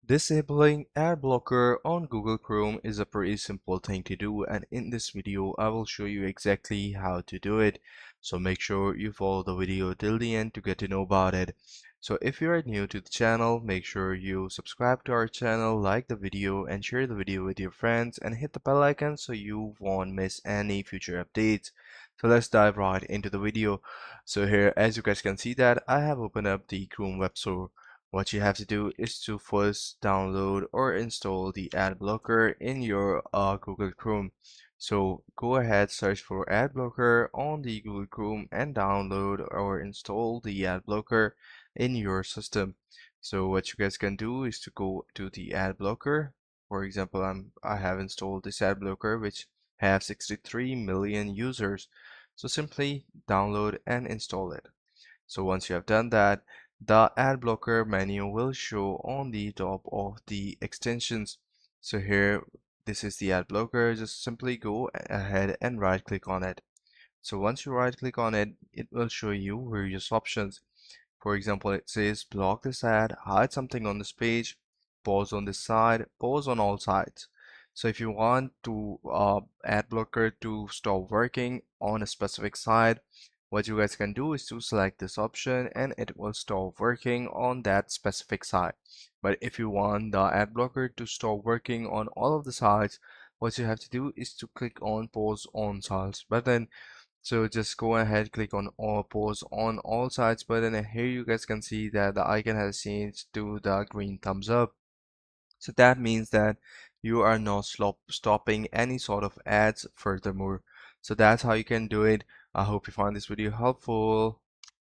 Disabling ad blocker on Google Chrome is a pretty simple thing to do, and in this video I will show you exactly how to do it. So make sure you follow the video till the end to get to know about it. So if you are new to the channel, make sure you subscribe to our channel, like the video and share the video with your friends, and hit the bell icon so you won't miss any future updates. So let's dive right into the video. So here, as you guys can see, that I have opened up the Chrome web store. What you have to do is to first download or install the ad blocker in your Google Chrome. So go ahead, search for ad blocker on the Google Chrome and download or install the ad blocker in your system. So what you guys can do is to go to the ad blocker. For example, I have installed this ad blocker which have 63 million users. So simply download and install it. So once you have done that, the ad blocker menu will show on the top of the extensions. So here, this is the ad blocker. Just simply go ahead and right click on it. So once you right click on it, it will show you various options. For example, it says block this ad, hide something on this page, pause on this side, pause on all sides. So if you want to ad blocker to stop working on a specific side, what you guys can do is to select this option and it will stop working on that specific side. But if you want the ad blocker to stop working on all of the sides, what you have to do is to click on pause on sides button. So just go ahead, click on all pause on all sides button, and here you guys can see that the icon has changed to the green thumbs up. So that means that you are not stopping any sort of ads furthermore. So that's how you can do it. I hope you find this video helpful.